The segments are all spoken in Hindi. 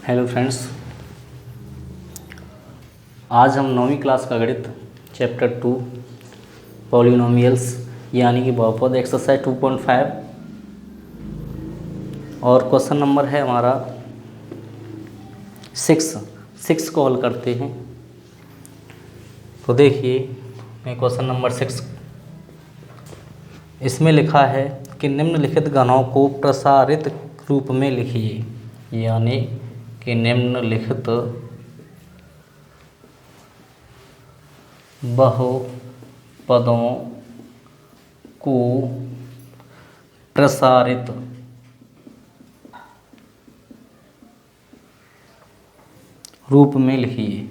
हेलो फ्रेंड्स, आज हम 9वीं क्लास का गणित चैप्टर 2 पॉलिनोमियल्स यानी कि बहुपद एक्सरसाइज 2.5 और क्वेश्चन नंबर है हमारा 6 को हल करते हैं। तो देखिए मैं क्वेश्चन नंबर 6 इसमें लिखा है कि निम्नलिखित घनों को प्रसारित रूप में लिखिए, यानी कि निम्नलिखित बहुपदों को प्रसारित रूप में लिखिए।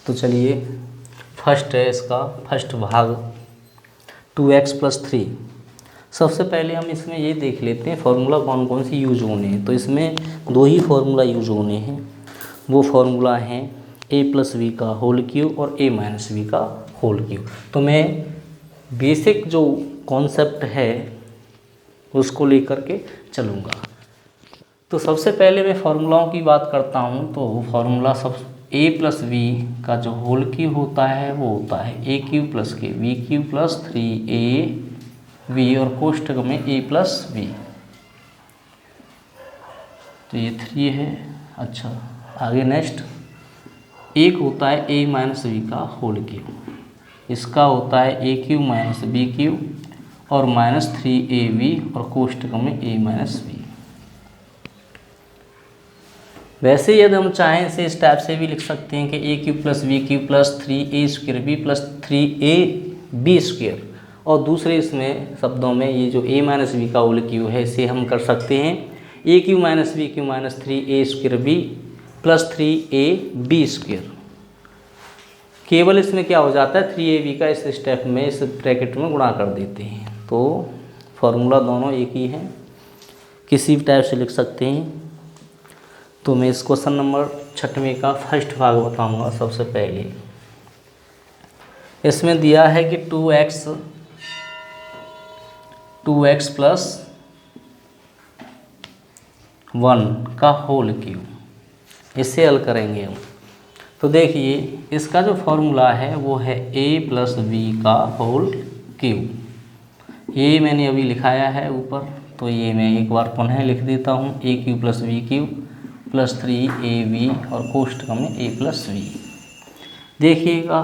तो चलिए फर्स्ट है इसका फर्स्ट भाग 2x + 3। सबसे पहले हम इसमें ये देख लेते हैं फार्मूला कौन कौन सी यूज होने हैं। तो इसमें दो ही फार्मूला यूज होने हैं, वो फार्मूला हैं a+b का होल क्यूब और a-b का होल क्यूब। तो मैं बेसिक जो कॉन्सेप्ट है उसको लेकर के चलूँगा। तो सबसे पहले मैं फार्मूलाओं की बात करता हूँ। तो फार्मूला सब a+b का जो होल क्यूब होता है वो होता है a³ + k b³ + 3ab और कोष्ठक में a+b। तो ये 3 है। अच्छा, आगे नेक्स्ट एक होता है a-b का होल क्यूब, इसका होता है a³ - b³ और -3ab और कोष्ठक में a-b। वैसे यदि हम चाहें इसे इस टाइप से भी लिख सकते हैं कि a³ + b³ + 3a² b + 3ab²। और दूसरे इसमें शब्दों में ये जो a-b का होल क्यूब है इसे हम कर सकते हैं a³ - b³ - 3a² b + 3ab²। केवल इसमें क्या हो जाता है 3ab का इस स्टेप में इस ब्रैकेट में गुणा कर देते हैं। तो फॉर्मूला दोनों एक ही हैं, किसी भी टाइप से लिख सकते हैं। तो मैं इस क्वेश्चन नंबर 6वें का फर्स्ट भाग बताऊंगा। सबसे पहले इसमें दिया है कि 2x + 1 का होल क्यूब, इसे हल करेंगे हम। तो देखिए इसका जो फॉर्मूला है वो है a+b का होल क्यूब। ये मैंने अभी लिखाया है ऊपर, तो ये मैं एक बार पुनः लिख देता हूँ a³ + b³ + 3ab और कोष्ठक में a+b। देखिएगा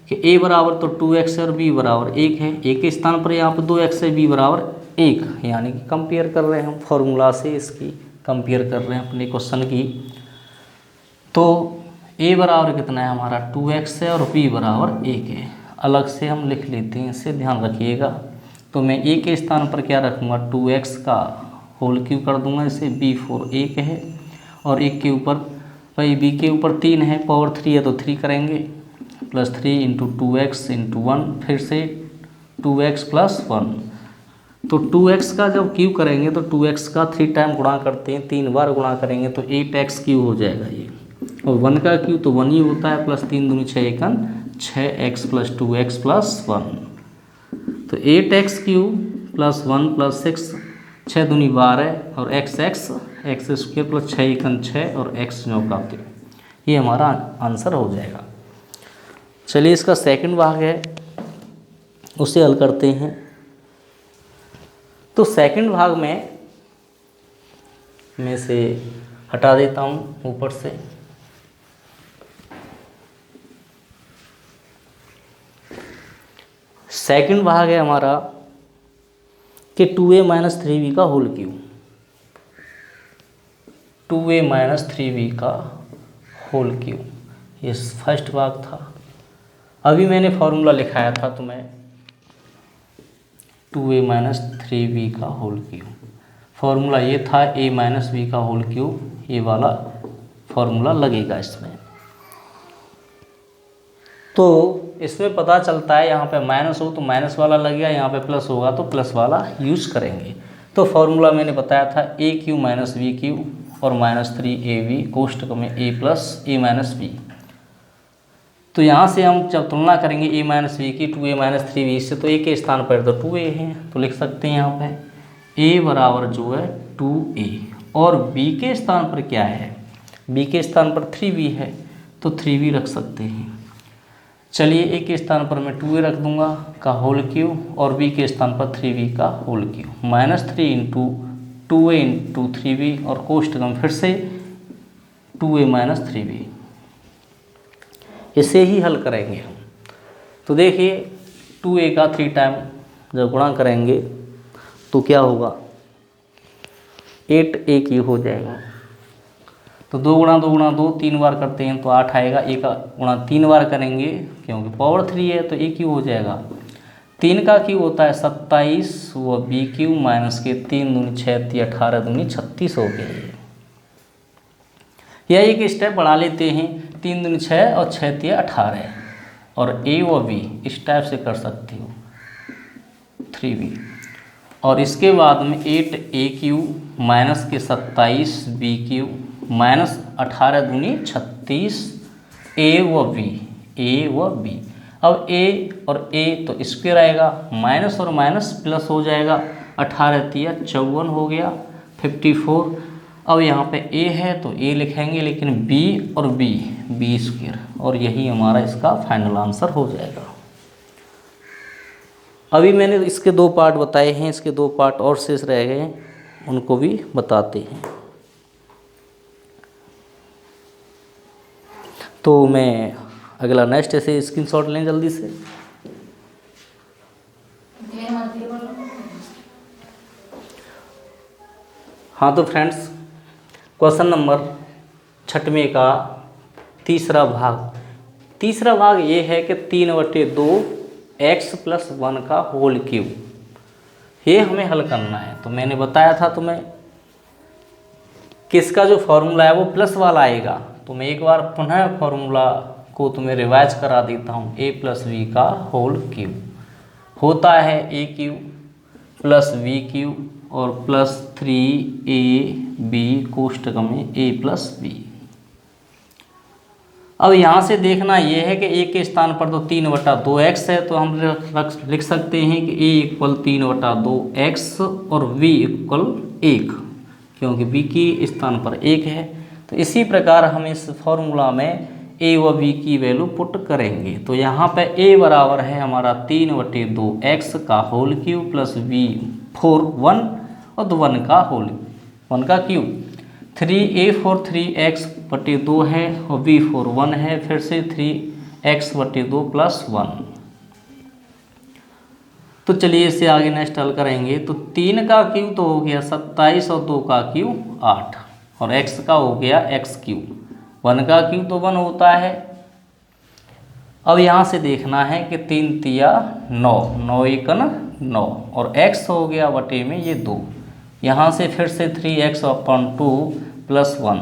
कि a बराबर तो 2x और b बराबर 1 है। a के स्थान पर यहाँ पर 2x है, b बराबर 1, यानी कि कंपेयर कर रहे हैं हम फॉर्मूला से, इसकी कंपेयर कर रहे हैं अपने क्वेश्चन की। तो a बराबर कितना है हमारा 2x है और b बराबर 1 है। अलग से हम लिख लेते हैं, इससे ध्यान रखिएगा। तो मैं a के स्थान पर क्या रखूँगा 2x का होल क्यूब कर दूंगा, इसे b4 1 है और 1 के ऊपर भाई b के ऊपर 3 है, पावर 3 है तो 3 करेंगे +3 × 2x × 1, फिर से 2x + 1। तो 2x का जब क्यूब करेंगे तो 2x का 3 टाइम गुणा करते हैं, 3 बार गुणा करेंगे तो 8x क्यूब हो जाएगा ये। और 1 का क्यूब तो 1 ही होता है, +3 दूनी 6 × 6x + 2x + 1। तो 8x क्यूब + 1 + 6 6 दूनी 12 और x² + 6 × 6 और x 9 का 3। ये हमारा आंसर हो जाएगा। चलिए इसका सेकंड भाग है, उसे हल करते हैं। तो सेकंड भाग में मैं से हटा देता हूँ ऊपर से। सेकंड भाग है हमारा कि 2a - 3b का होल क्यूब। 2a - 3b का होल क्यूब, ये फर्स्ट भाग था। अभी मैंने फॉर्मूला लिखाया था तो मैं 2a - 3b का होल क्यूब, फॉर्मूला ये था a - b का होल क्यूब, ये वाला फॉर्मूला लगेगा इसमें। तो इसमें पता चलता है यहाँ पे माइनस हो तो माइनस वाला लगेगा, यहाँ पे प्लस होगा तो प्लस वाला यूज़ करेंगे। तो फॉर्मूला मैंने बताया था a³ - b³ और -3ab कोष्ठक में a + a - b। तो यहाँ से हम जब तुलना करेंगे ए माइनस बी की 2a माइनस 3b इससे, तो ए के स्थान पर तो 2a है, तो लिख सकते हैं यहाँ पे a बराबर जो है 2a, और b के स्थान पर क्या है, b के स्थान पर 3b है, तो 3b रख सकते हैं। चलिए a के स्थान पर मैं 2a रख दूंगा का होल क्यूब, और b के स्थान पर 3b का whole cube, -3 into 2a into 3b, और कोष्टकम फिर से 2a माइनस 3b, इसे ही हल करेंगे हम। तो देखिए 2a का 3 टाइम जब गुणा करेंगे तो क्या होगा, 8a क्यूब हो जाएगा। तो 2 गुणा 2 गुणा 2 3 बार करते हैं तो 8 आएगा। a का गुणा 3 बार करेंगे क्योंकि पावर 3 है तो a क्यूब हो जाएगा। 3 का क्यूब होता है 27, व b क्यूब माइनस के 3 दूनी 6 3 18 दूनी 36 हो गया। यह एक स्टेप बढ़ा लेते हैं, 3 दूनी 6 और 6 3 18, और a व b इस टाइप से कर सकते हो 3b, और इसके बाद में 8a क्यूब माइनस के 27 b क्यूब माइनस 18 दूनी 36 a व b। अब a और a तो स्क्वायर आएगा, माइनस और माइनस प्लस हो जाएगा, 18 3 54 हो गया 54। अब यहाँ पे a है तो a लिखेंगे, लेकिन b और b स्क्वायर, और यही हमारा इसका फाइनल आंसर हो जाएगा। अभी मैंने इसके 2 पार्ट बताए हैं, इसके 2 पार्ट और शेष रह गए हैं, उनको भी बताते हैं। तो मैं अगला नेक्स्ट ऐसे स्क्रीनशॉट लें जल्दी से। हाँ तो फ्रेंड्स, क्वेश्चन नंबर 6वें का तीसरा भाग ये है कि 3/2 x + 1 का होल क्यूब, ये हमें हल करना है। तो मैंने बताया था तुम्हें किसका जो फॉर्मूला है वो प्लस वाला आएगा, तो मैं एक बार पुनः फॉर्मूला को तुम्हें रिवाइज करा देता हूँ। a + b का होल क्यूब होता है a cube plus b cube और प्लस 3ab कोष्टक में a + b। अब यहाँ से देखना ये है कि a के स्थान पर तो 3/2x है, तो हम लिख सकते हैं कि a = 3/2x और b = 1, क्योंकि b के स्थान पर 1 है। तो इसी प्रकार हम इस फॉर्मूला में a व b की वैल्यू पुट करेंगे। तो यहाँ पे a बराबर है हमारा 3/2x का होल क्यूब प्लस b 4 1 और 1 का होल 1 का क्यूब, 3a4 3x/2 है और b4 1 है, फिर से 3x/2 + 1। तो चलिए इससे आगे नेक्स्ट हल करेंगे। तो 3 का क्यूब तो हो गया 27 और 2 का क्यूब 8, और x का हो गया x क्यूब, 1 का क्यूब तो 1 होता है। अब यहाँ से देखना है कि 3 3 9 9 1 9, और x हो गया बटे में ये 2, यहाँ से फिर से 3x/2 + 1।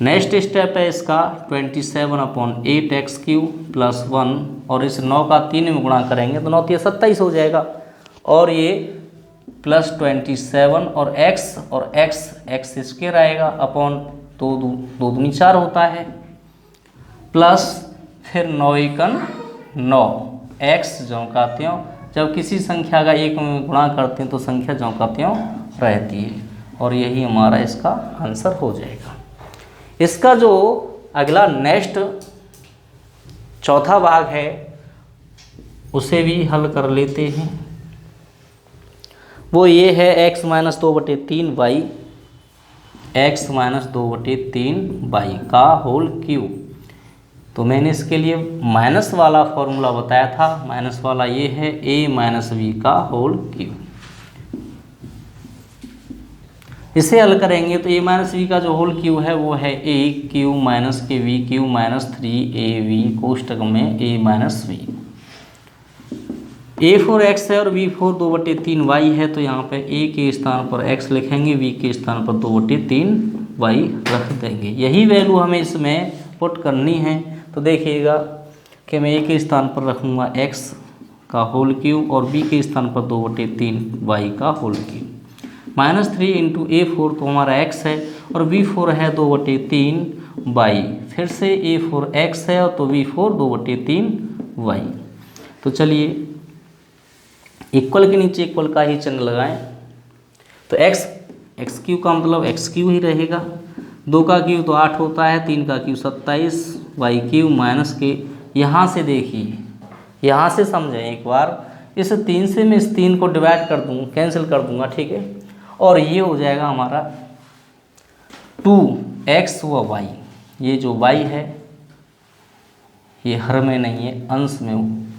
नेक्स्ट स्टेप है इसका 27/8x क्यूब + 1, और इस 9 का 3 में गुणा करेंगे तो 9 3 27 हो जाएगा, और ये प्लस 27 और x स्क्वायर आएगा अपॉन 2 दूनी 4 होता है, प्लस फिर 9 1 9 x ज्यों का त्यों, जब किसी संख्या का 1 में गुणा करते हैं तो संख्या ज्यों का त्यों रहती है, और यही हमारा इसका आंसर हो जाएगा। इसका जो अगला नेक्स्ट चौथा भाग है उसे भी हल कर लेते हैं। वो ये है x - 2/3y, x - 2/3y का होल क्यूब। तो मैंने इसके लिए माइनस वाला फॉर्मूला बताया था, माइनस वाला ये है a - b का होल क्यूब। इसे हल करेंगे तो a - b का जो होल क्यूब है वो है a क्यूब माइनस के b क्यूब माइनस 3ab कोष्टक में a - b। a4 x है और b4 2/3y है, तो यहाँ पे a के स्थान पर x लिखेंगे, b के स्थान पर 2/3y रख देंगे। यही वैल्यू हमें इसमें पुट करनी है। तो देखिएगा कि मैं a के स्थान पर रखूँगा x का होल क्यूब और b के स्थान पर 2/3y का होल क्यूब। -3 × a4 तो हमारा x है और b4 है 2/3, वाई, फिर से ए फॉर एक्स है तो बी फॉर 2/3 वाई। तो चलिए इक्वल के नीचे इक्वल का ही चिन्ह लगाएं। तो एक्स क्यू का मतलब एक्स क्यू ही रहेगा, 2 का क्यू तो 8 होता है, 3 का क्यू 27, वाई क्यू माइनस के, यहाँ से देखिए, यहाँ से समझें एक बार, इस 3 से मैं इस 3 को डिवाइड कर दूँ, कैंसिल कर दूंगा, ठीक है, और ये हो जाएगा हमारा 2x व y, ये जो y है ये हर में नहीं है, अंश में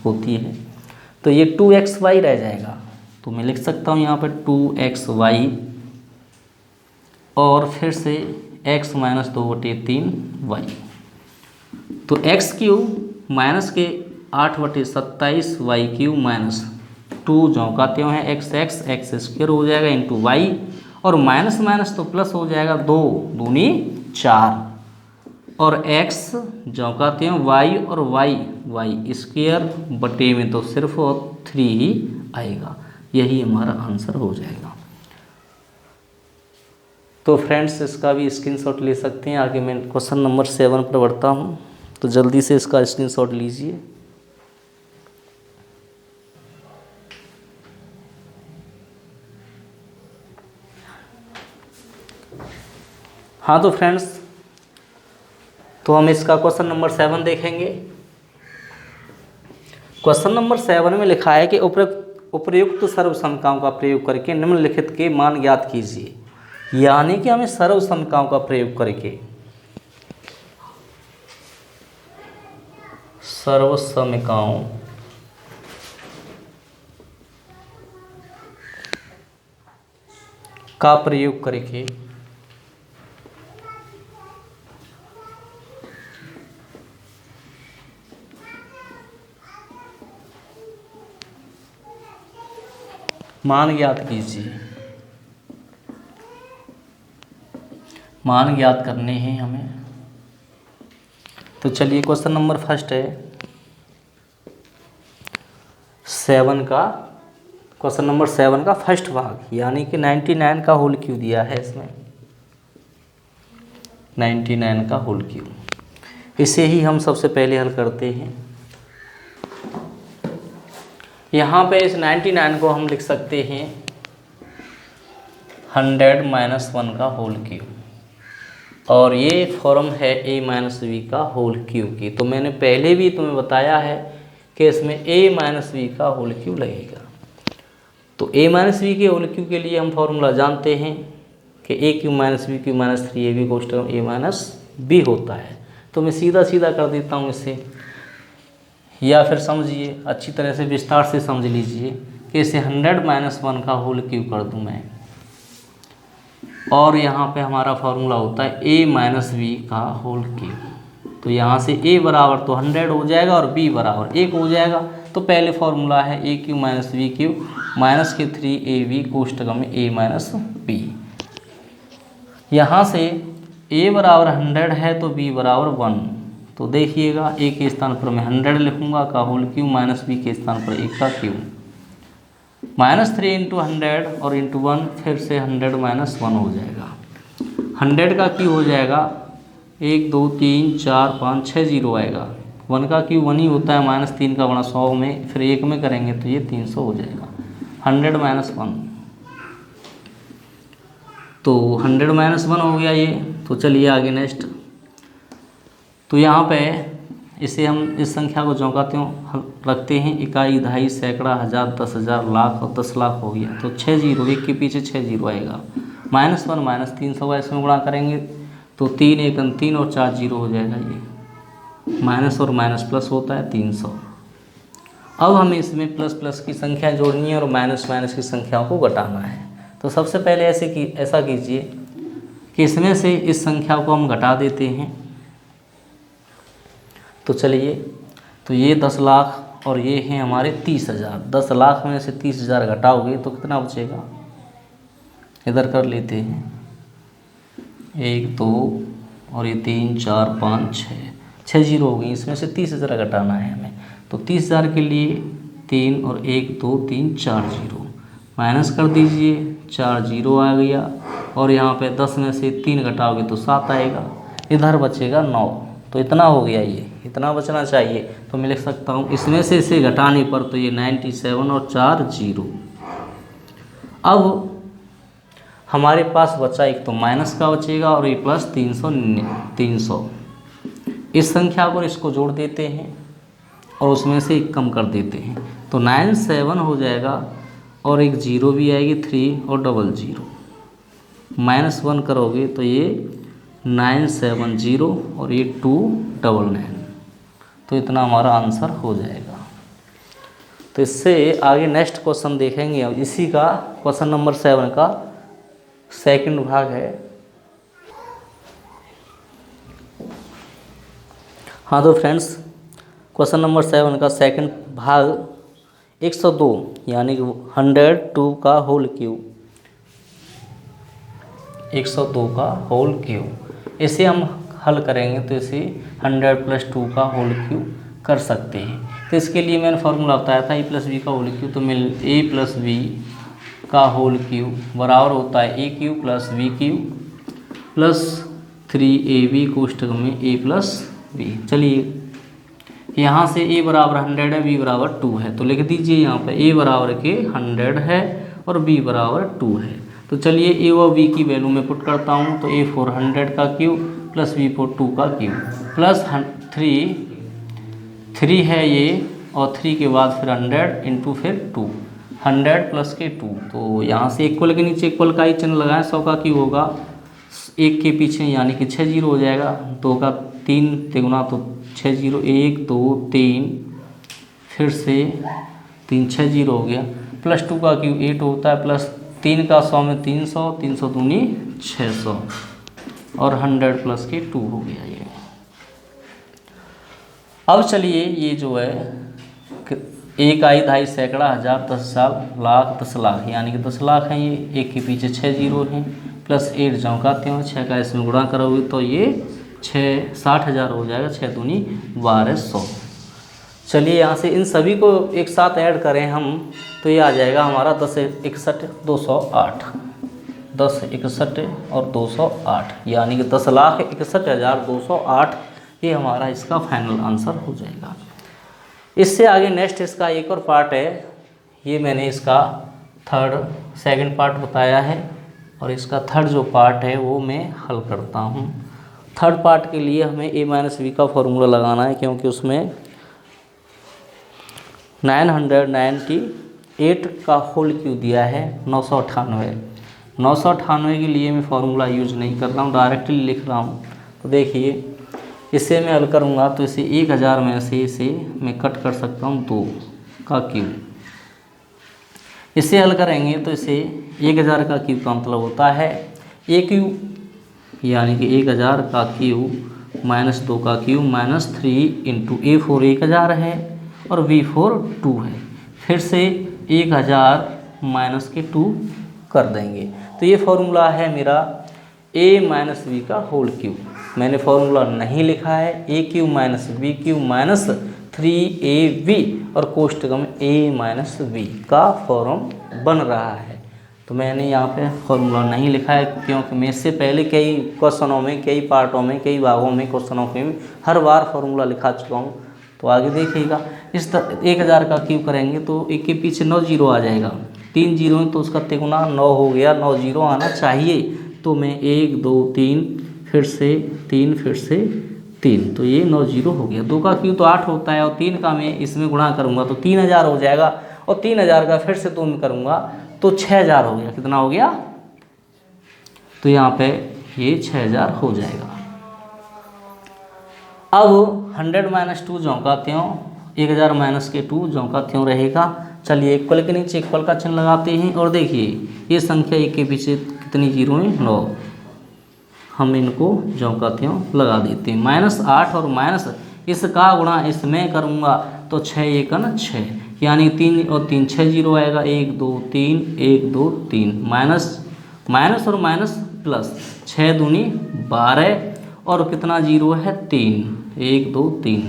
होती है, तो ये 2xy रह जाएगा। तो मैं लिख सकता हूँ यहाँ पर 2xy और फिर से x माइनस 2/3 y। तो एक्स क्यू माइनस के 8/27 वाई क्यू माइनस 2 जो का त्यों है एक्स स्क्वायर हो जाएगा इंटू वाई, और माइनस माइनस तो प्लस हो जाएगा, 2 दूनी 4, और x जो का त्यों वाई और वाई स्क्वायर बटे में तो सिर्फ 3 ही आएगा, यही हमारा आंसर हो जाएगा। तो फ्रेंड्स इसका भी स्क्रीनशॉट ले सकते हैं। आगे मैं क्वेश्चन नंबर 7 पर बढ़ता हूँ, तो जल्दी से इसका स्क्रीनशॉट लीजिए। हाँ तो फ्रेंड्स, तो हम इसका क्वेश्चन नंबर 7 देखेंगे। क्वेश्चन नंबर 7 में लिखा है कि उपयुक्त सर्वसमीकरणों का प्रयोग करके निम्नलिखित के मान ज्ञात कीजिए, यानी कि हमें सर्वसमीकरणों का प्रयोग करके सर्वसमीकरणों का प्रयोग करके मान ज्ञात कीजिए। मान ज्ञात करने हैं हमें। तो चलिए क्वेश्चन नंबर फर्स्ट है 7 का, क्वेश्चन नंबर 7 का फर्स्ट भाग, यानी कि 99 का होल क्यू दिया है इसमें, 99 का होल क्यू। इसे ही हम सबसे पहले हल करते हैं। यहाँ पे इस 99 को हम लिख सकते हैं 100 माइनस 1 का होल क्यू, और ये फॉर्म है a माइनस वी का होल क्यू की। तो मैंने पहले भी तुम्हें बताया है कि इसमें a माइनस वी का होल क्यू लगेगा। तो a माइनस वी के होल क्यू के लिए हम फॉर्मूला जानते हैं कि a cube minus b cube minus 3ab कोष्टक a माइनस बी होता है। तो मैं सीधा सीधा कर देता हूँ इसे, या फिर समझिए अच्छी तरह से विस्तार से समझ लीजिए कि इसे 100 माइनस 1 का होल क्यू कर दूँ मैं, और यहाँ पे हमारा फॉर्मूला होता है a माइनस वी का होल क्यू। तो यहाँ से a बराबर तो 100 हो जाएगा और b बराबर 1 हो जाएगा। तो पहले फॉर्मूला है a cube minus b cube minus के 3ab कोष्टक में a माइनस बी। यहाँ से a बराबर 100 है तो b बराबर 1। तो देखिएगा a के स्थान पर मैं 100 लिखूँगा का होल क्यू, माइनस b के स्थान पर 1 का क्यू, -3 इंटू 100 और इंटू 1, फिर से 100 माइनस 1 हो जाएगा। 100 का क्यू हो जाएगा 1 2 3 4 5 6 जीरो आएगा। 1 का क्यू 1 ही होता है, -3 का बड़ा 100 में, फिर 1 में करेंगे तो ये 300 हो जाएगा। 100 माइनस 1, तो 100 माइनस 1 हो गया ये। तो चलिए आगे नेक्स्ट। तो यहाँ पे इसे हम इस संख्या को ज्यों का त्यों रखते हैं, इकाई, दहाई, सैकड़ा, हज़ार, 10,000, लाख और 10 लाख हो गया। तो 6 जीरो, एक के पीछे 6 जीरो आएगा। -1 माइनस 300 का इसमें गुणा करेंगे तो 3 1 3 और 4 जीरो हो जाएगा। ये माइनस और माइनस प्लस होता है 300। अब हमें इसमें प्लस प्लस की संख्या जोड़नी है और माइनस माइनस की संख्याओं को घटाना है। तो सबसे पहले ऐसा कीजिए कि इसमें से इस संख्या को हम घटा देते हैं। तो चलिए, तो ये 10 लाख और ये हैं हमारे 30,000। 10 लाख में से 30,000 घटाओगे तो कितना बचेगा, इधर कर लेते हैं, 1 2 और ये 3 4 5 6 जीरो हो गई। इसमें से 30,000 घटाना है हमें। तो 30,000 के लिए 3 और 1 2 3 4 जीरो माइनस कर दीजिए, 4 जीरो आ गया। और यहाँ पे 10 में से 3 घटाओगे तो 7 आएगा। इधर बचेगा 9, तो इतना हो गया, ये इतना बचना चाहिए। तो मैं लिख सकता हूँ इसमें से इसे घटाने पर तो ये 97 और 4 0। अब हमारे पास बचा एक तो माइनस का बचेगा और ये प्लस 300। इस संख्या को इसको जोड़ देते हैं और उसमें से एक कम कर देते हैं, तो 97 हो जाएगा और एक 0 भी आएगी, 3 और 00 -1 करोगे तो ये 970 और ये 299, तो इतना हमारा आंसर हो जाएगा। तो इससे आगे नेक्स्ट क्वेश्चन देखेंगे। अब इसी का क्वेश्चन नंबर 7 का सेकंड भाग है। हाँ तो फ्रेंड्स, क्वेश्चन नंबर 7 का सेकंड भाग 102 यानी कि 102 का होल क्यूब, 102 का होल क्यूब। इसे हम हल करेंगे तो इसे 100 + 2 का होल क्यूब कर सकते हैं। तो इसके लिए मैंने फार्मूला बताया था a + b का होल क्यूब, तो a + b का होल क्यूब बराबर होता है a³ + b³ प्लस 3ab कोष्ठक में a + b। चलिए यहाँ से a बराबर 100 है, b बराबर 2 है, तो लिख दीजिए यहाँ पे a बराबर के 100 है और b बराबर 2 है। तो चलिए a और b की वैल्यू में पुट करता हूँ, तो a 400 का क्यूब प्लस b 2 का क्यूब प्लस 3 है ये, और 3 के बाद फिर 100 इंटू फिर 2, 100 + के 2। तो यहाँ से इक्वल के नीचे इक्वल का ही चिन्ह लगाएं, 100 का क्यूब होगा 1 के पीछे यानी कि 6 0 हो जाएगा, 2 का 3 तिगुना तो 6 0, 1 2 3 फिर से 3 6 0 हो गया, प्लस 2 का क्यूब 8 होता है, प्लस 3 का 100 में 300, 300 दूनी 600 और 100 + के 2 हो गया ये। अब चलिए ये जो है 1 आई 2.5 सैकड़ा 1000 10 साल लाख 10 लाख यानी कि 10 लाख हैं ये, 1 के पीछे 6 0 हैं, प्लस 8 चौंकाते हैं, 6 का इसमें गुणा करोगे तो ये 60,000 हो जाएगा, 6 दूनी 1200। चलिए यहाँ से इन सभी को एक साथ ऐड करें हम तो ये आ जाएगा हमारा 10 61 208, 10 61 और 208 यानी कि 10,61,208 ये हमारा इसका फाइनल आंसर हो जाएगा। इससे आगे नेक्स्ट इसका एक और पार्ट है, ये मैंने इसका सेकंड पार्ट बताया है और इसका थर्ड जो पार्ट है वो मैं हल करता हूँ। थर्ड पार्ट के लिए हमें a - b का फॉर्मूला लगाना है, क्योंकि उसमें 998 का होल क्यूब दिया है 998 के लिए मैं फार्मूला यूज नहीं कर रहा हूँ, डायरेक्टली लिख रहा हूँ। तो देखिए इसे मैं हल करूँगा तो इसे 1000 में से इसे मैं कट कर सकता हूँ 2 का क्यूब। इसे हल करेंगे तो इसे 1000 का क्यूब का मतलब होता है a³ यानी कि 1000 का क्यूब -2 का क्यूब -3 इंटू a4 1000 है और b4 2 है, फिर से 1000 माइनस के 2 कर देंगे। तो ये फॉर्मूला है मेरा a - b का होल क्यूब। मैंने फॉर्मूला नहीं लिखा है, a³ - b³ -3ab और कोष्ठक में a - b का फॉर्म बन रहा है। तो मैंने यहाँ पे फॉर्मूला नहीं लिखा है, क्योंकि मैं इससे पहले कई क्वेश्चनों में, कई पार्टों में, कई भागों में क्वेश्चनों में हर बार फॉर्मूला लिखा चुका हूँ। तो आगे देखिएगा, इस 1000 का क्यूब करेंगे तो एक के पीछे 9 0 आ जाएगा, 3 0 है तो उसका तिगुना 9 हो गया, 9 0 आना चाहिए। तो मैं 1 2 3 फिर से 3 फिर से 3, तो ये 9 0 हो गया। 2 का क्यूब तो 8 होता है और 3 का मैं इसमें गुणा करूँगा तो 3000 हो जाएगा, और 3000 का फिर से 2 में करूँगा तो 6000 हो गया। कितना हो गया? तो यहाँ पे ये 6000 हो जाएगा। अब 100 - 2 ज्यों का त्यों, 1000 माइनस के 2 ज्यों का त्यों रहेगा। चलिए इक्वल के नीचे इक्वल का चिन्ह लगाते हैं और देखिए ये संख्या एक के पीछे कितनी जीरो है? 9। हम इनको ज्यों का त्यों लगा देते हैं। -8 और माइनस इसका गुणा इसमें करूँगा तो 6 1 6 यानी 3 और 3 6 0 आएगा। 1 2 3 1 2 3 माइनस और माइनस प्लस 6 दूनी 12 और कितना जीरो है? 3 1 2 3।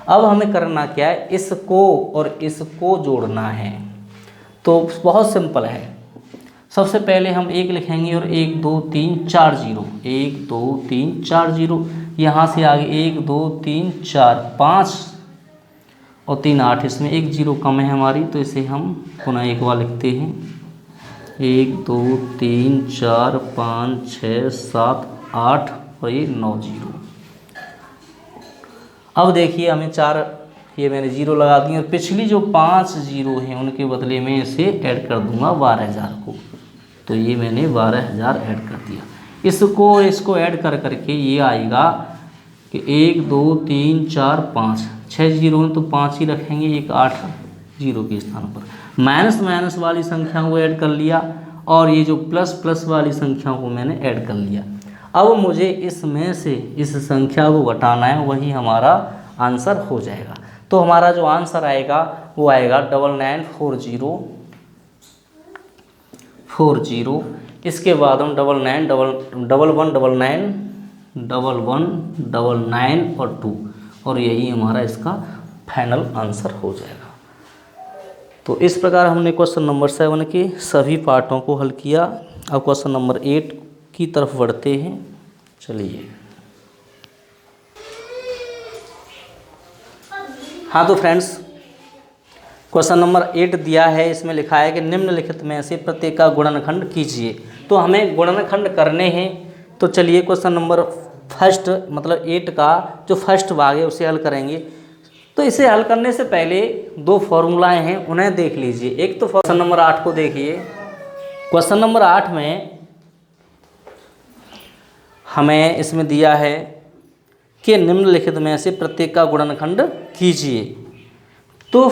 अब हमें करना क्या है? इसको और इसको जोड़ना है। तो बहुत सिंपल है, सबसे पहले हम 1 लिखेंगे और 1 2 3 4 जीरो, 1 2 3 4 जीरो। यहाँ से आगे 1 2 3 4 5 और 3 8, इसमें 1 जीरो कम है हमारी, तो इसे हम पुनः एक बार लिखते हैं। 1 2 3 4 5 6 7 8 और ये 9 जीरो। अब देखिए हमें 4, ये मैंने जीरो लगा दी और पिछली जो 5 जीरो हैं उनके बदले में इसे ऐड कर दूंगा 12,000 को। तो ये मैंने 12,000 ऐड कर दिया। इसको ऐड कर करके ये आएगा कि 1 2 3 4 5 6 जीरो हैं तो 5 ही रखेंगे, एक 8 जीरो के स्थान पर। माइनस माइनस वाली संख्या को ऐड कर लिया और ये जो प्लस प्लस वाली संख्या को मैंने ऐड कर लिया। अब मुझे इसमें से इस संख्या को घटाना है, वही हमारा आंसर हो जाएगा। तो हमारा जो आंसर आएगा वो आएगा 994040। इसके बाद हम 991199 और 2, और यही हमारा इसका फाइनल आंसर हो जाएगा। तो इस प्रकार हमने क्वेश्चन नंबर 7 के सभी पार्टों को हल किया। अब क्वेश्चन नंबर 8 की तरफ बढ़ते हैं। चलिए, हाँ तो फ्रेंड्स, क्वेश्चन नंबर 8 दिया है, इसमें लिखा है कि निम्नलिखित में से प्रत्येक का गुणनखंड कीजिए। तो हमें गुणनखंड करने हैं। तो चलिए क्वेश्चन नंबर फर्स्ट मतलब 8 का जो फर्स्ट भाग है उसे हल करेंगे। तो इसे हल करने से पहले 2 फॉर्मूलाएं हैं, उन्हें देख लीजिए। एक तो क्वेश्चन नंबर 8 को देखिए। क्वेश्चन नंबर 8 में हमें इसमें दिया है कि निम्नलिखित में से प्रत्येक का गुणनखंड कीजिए। तो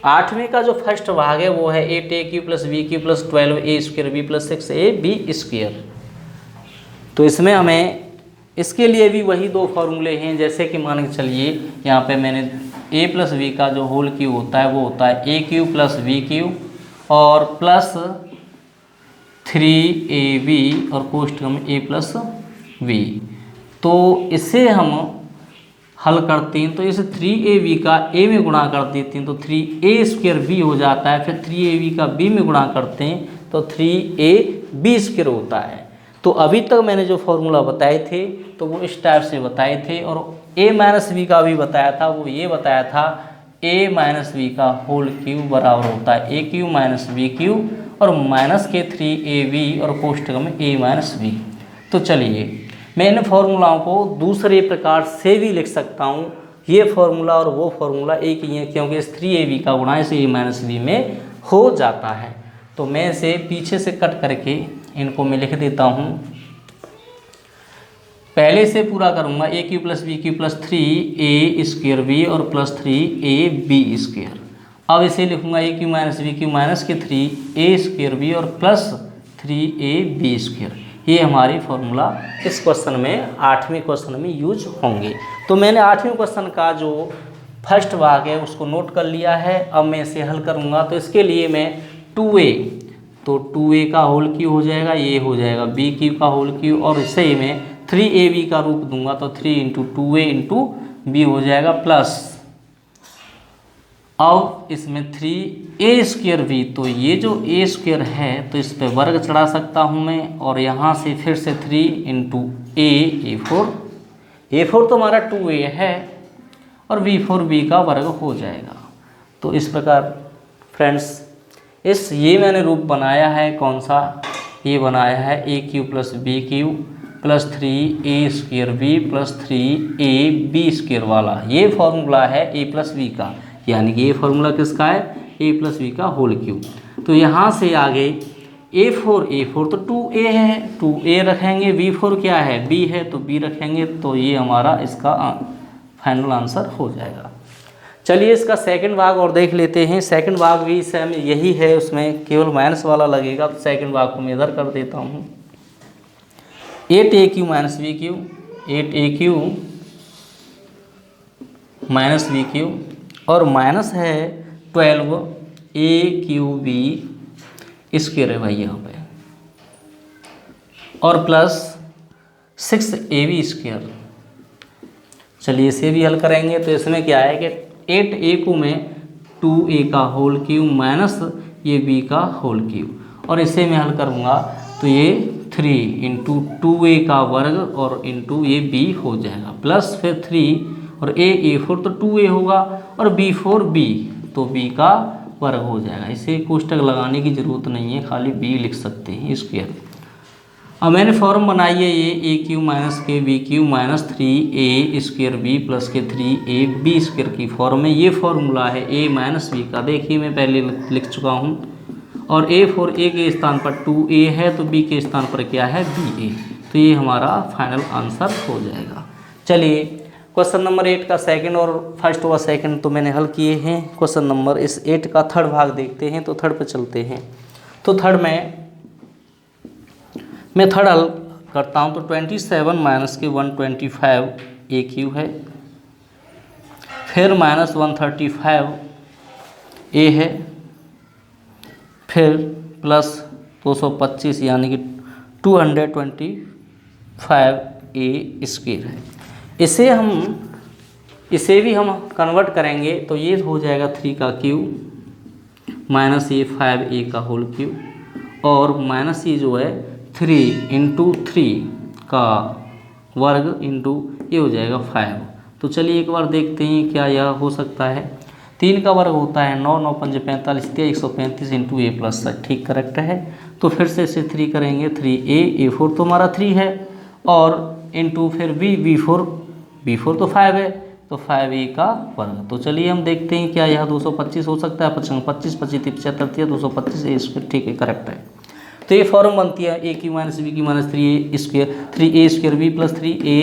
8वें का जो फर्स्ट भाग है वो है 8a³ + b³ + 12a² b + 6ab²। तो इसमें हमें इसके लिए भी वही 2 फॉर्मूले हैं। जैसे कि मान के चलिए यहाँ पे मैंने a + b का जो होल क्यूब होता है वो होता है a³ + b³ और प्लस 3ab और कोष्ठक में a + b। तो इसे हम हल करते हैं तो इसे 3ab का a में गुणा कर देते हैं तो 3a² b हो जाता है। फिर 3ab का b में गुणा करते हैं तो 3ab² होता है। तो अभी तक मैंने जो फॉर्मूला बताए थे तो वो इस टाइप से बताए थे, और a - b का भी बताया था। वो ये बताया था a - b का होल क्यूब बराबर होता है a³ - b³ और माइनस के 3ab और कोष्ठक में a - b। तो चलिए मैं इन फॉर्मूलाओं को दूसरे प्रकार से भी लिख सकता हूँ। ये फॉर्मूला और वो फॉर्मूला एक ही है, क्योंकि इस 3ab का गुणा इस a - b में हो जाता है। तो मैं इसे पीछे से कट करके इनको मैं लिख देता हूँ। पहले से पूरा करूँगा a³ + b³ + 3a² और प्लस 3ab²। अब इसे लिखूँगा a³ - b³ माइनस के 3a² और प्लस 3ab²। ये हमारी फॉर्मूला इस क्वेश्चन में 8वें क्वेश्चन में यूज होंगे। तो मैंने 8वें क्वेश्चन का जो फर्स्ट भाग है उसको नोट कर लिया है। अब मैं इसे हल करूँगा। तो इसके लिए मैं 2a, तो 2a का होल क्यूब हो जाएगा, ये हो जाएगा b³ का होल क्यूब, और इसे मैं 3ab का रूप दूंगा तो 3 × 2a × b हो जाएगा प्लस। अब इसमें 3a² तो ये जो a² है तो इस पे वर्ग चढ़ा सकता हूँ मैं, और यहाँ से फिर से 3 × a4 तो हमारा 2a है और b का वर्ग हो जाएगा। तो इस प्रकार फ्रेंड्स ये मैंने रूप बनाया है, कौन सा, ये बनाया है a³ + b³ + 3a² b + 3ab² वाला। ये फॉर्मूला है a + b का, यानी कि ये फॉर्मूला किसका है, a + b का होल क्यूब। तो यहाँ से आगे a4 तो 2a है, 2a रखेंगे, b4 क्या है, b है तो b रखेंगे। तो ये हमारा इसका फाइनल आंसर हो जाएगा। चलिए इसका सेकंड भाग और देख लेते हैं। सेकंड भाग भी सेम यही है, उसमें केवल माइनस वाला लगेगा। तो सेकंड भाग को मैं इधर कर देता हूँ। 8a³ - b³ 8a³ - b³ और माइनस है 12a³ है भाई यहाँ पे, और प्लस 6ab²। चलिए इसे भी हल करेंगे। तो इसमें क्या है कि 8a को में 2a का होल क्यूब माइनस ये b का होल क्यूब, और इसे मैं हल करूँगा तो ये 3 इंटू 2a का वर्ग और इंटू ये b हो जाएगा, प्लस फिर 3 और a4 तो 2a होगा और b4 b तो b का वर्ग हो जाएगा। इसे कोष्टक लगाने की ज़रूरत नहीं है, खाली b लिख सकते हैं स्क्वायर। अब मैंने फॉर्म बनाई है ये ए क्यू माइनस के b cube minus 3a square b plus के 3a बी स्क्वायर की फॉर्म में। ये फॉर्मूला है a माइनस बी का, देखिए मैं पहले लिख चुका हूँ। और a4 a के स्थान पर 2a है तो b के स्थान पर क्या है ba, तो ये हमारा फाइनल आंसर हो जाएगा। चलिए क्वेश्चन नंबर 8 का सेकंड और फर्स्ट व सेकंड तो मैंने हल किए हैं। क्वेश्चन नंबर इस 8 का थर्ड भाग देखते हैं, तो थर्ड पे चलते हैं। तो थर्ड में मैं थर्ड हल करता हूँ। तो 27 माइनस के 125 ए क्यू है, फिर माइनस 135 ए है, फिर प्लस 225 यानी कि 225 ए स्क्वायर है। इसे भी हम कन्वर्ट करेंगे तो ये हो जाएगा 3 का क्यूब माइनस ये 5a का होल क्यूब और माइनस ये जो है 3 इंटू 3 का वर्ग इंटू ये हो जाएगा 5। तो चलिए एक बार देखते हैं क्या यह हो सकता है। 3 का वर्ग होता है 9, 9 पंजे 45, 135 इंटू a प्लस, ठीक करेक्ट है। तो फिर से इसे 3 करेंगे, 3a4 तो हमारा 3 है और इंटू फिर b4 तो 5 है तो 5a का वर्ग। तो चलिए हम देखते हैं क्या यह 225 हो सकता है। 25 25 75 225 ए स्क्वायर, ठीक है करेक्ट है। तो ये फॉर्म बनती है a की माइनस b की माइनस 3a स्क्वायर 3a स्क्वायर b plus 3a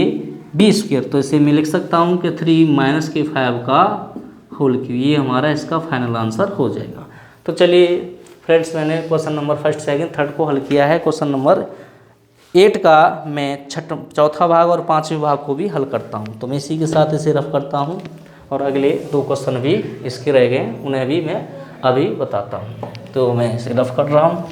b square. तो इसे मैं लिख सकता हूँ कि 3 माइनस के 5 का होल क्यूब, ये हमारा इसका फाइनल आंसर हो जाएगा। तो चलिए फ्रेंड्स, मैंने question number first second third को हल किया है। क्वेश्चन नंबर 8 का मैं चौथा भाग और 5वें भाग को भी हल करता हूँ। तो मैं इसी के साथ इसे रफ करता हूँ और अगले 2 क्वेश्चन भी इसके रह गए, उन्हें भी मैं अभी बताता हूँ। तो मैं इसे रफ कर रहा हूँ।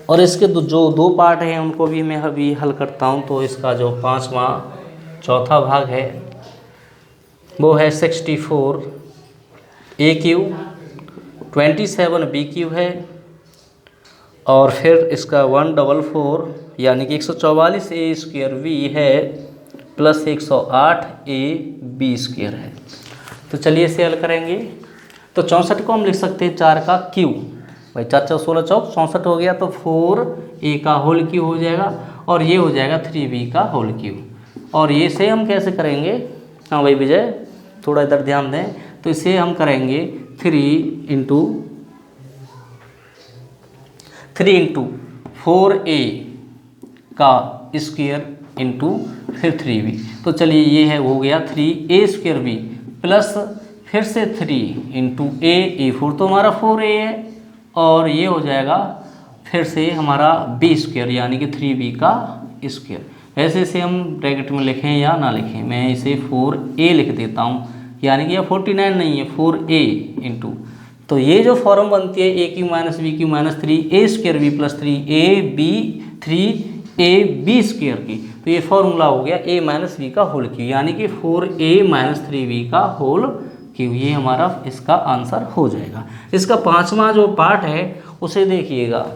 और इसके जो 2 पार्ट हैं उनको भी मैं अभी हल करता हूँ। तो इसका जो 5वां चौथा भाग है वो है 64 ए क्यूब 27 बी क्यूब है और फिर इसका 144 यानी कि 144 ए स्क्वायर बी है प्लस 108 ए बी स्क्वायर है। तो चलिए इसे हल करेंगे। तो 64 को हम लिख सकते हैं 4 का क्यूब, भाई 4 4 16 चौक 64 हो गया, तो 4a का होल क्यूब हो जाएगा और ये हो जाएगा 3b का होल क्यूब। और ये से हम कैसे करेंगे, हाँ भाई विजय थोड़ा इधर ध्यान दें। तो इसे हम करेंगे 3 इंटू 4a का स्क्वायर इंटू फिर 3b। तो चलिए ये है हो गया 3a स्क्वायर b प्लस फिर से 3 इंटू a4 तो हमारा 4a है और ये हो जाएगा फिर से हमारा b स्क्वायर यानी कि 3b का स्क्वायर। ऐसे से हम ब्रैकेट में लिखें या ना लिखें, मैं इसे 4a लिख देता हूँ यानी कि यह 49 नहीं है 4a इंटू। तो ये जो फॉर्म बनती है a cube minus b cube minus 3a square b plus 3a b square की, तो ये फॉर्मूला हो गया a माइनस बी का होल क्यूब यानी कि 4a माइनस 3b का होल क्यूब। ये हमारा इसका आंसर हो जाएगा। इसका 5वां जो पार्ट है उसे देखिएगा।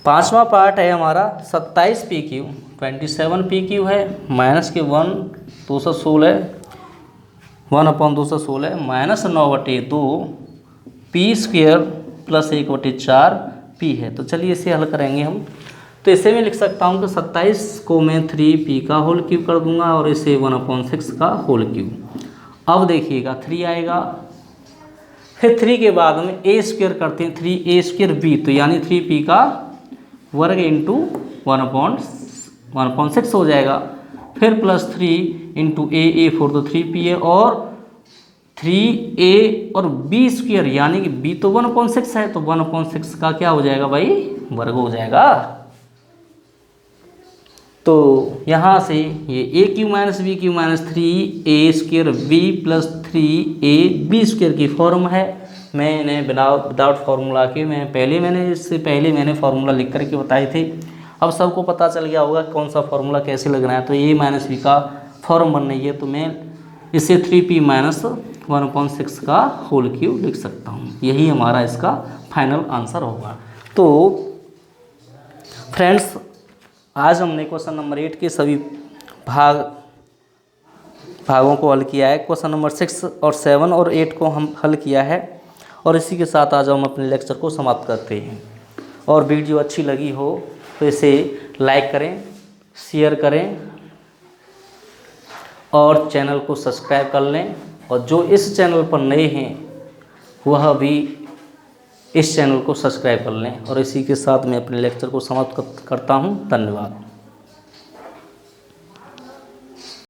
5वां पार्ट है हमारा 27 पी क्यू 27 पी क्यू है माइनस के 1/216 1/216 minus 9/2 P square plus 1/4 P है। तो चलिए इसे हल करेंगे हम। तो इसे मैं लिख सकता हूँ कि 27 को मैं 3p का होल क्यूब कर दूंगा और इसे 1/6 का होल क्यूब। अब देखिएगा 3 आएगा, फिर 3 के बाद हम a स्क्वायर करते हैं 3a स्क्वायर b, तो यानी 3p का वर्ग इंटू 1/6 हो जाएगा। फिर प्लस 3 इंटू a4 तो 3p है और 3a और b स्क्वायर यानी कि b तो 1/6 है तो 1/6 का क्या हो जाएगा भाई, वर्ग हो जाएगा। तो यहाँ से ये a cube minus b cube minus 3a स्क्वायर b plus 3a b square की फॉर्म है। मैंने विदाउट फार्मूला के इससे पहले मैंने फार्मूला लिख करके बताए थे। अब सबको पता चल गया होगा कौन सा फार्मूला कैसे लगना है। तो a माइनस बी का फॉर्म बन रही है, तो मैं इसे 3p माइनस 1/6 का होल क्यूब लिख सकता हूँ। यही हमारा इसका फाइनल आंसर होगा। तो फ्रेंड्स, आज हमने क्वेश्चन नंबर 8 के सभी भागों को हल किया है। क्वेश्चन नंबर 6 और 7 और 8 को हम हल किया है। और इसी के साथ आज हम अपने लेक्चर को समाप्त करते हैं। और वीडियो अच्छी लगी हो तो इसे लाइक करें, शेयर करें और चैनल को सब्सक्राइब कर लें। और जो इस चैनल पर नए हैं वह भी इस चैनल को सब्सक्राइब कर लें। और इसी के साथ मैं अपने लेक्चर को समाप्त करता हूँ। धन्यवाद।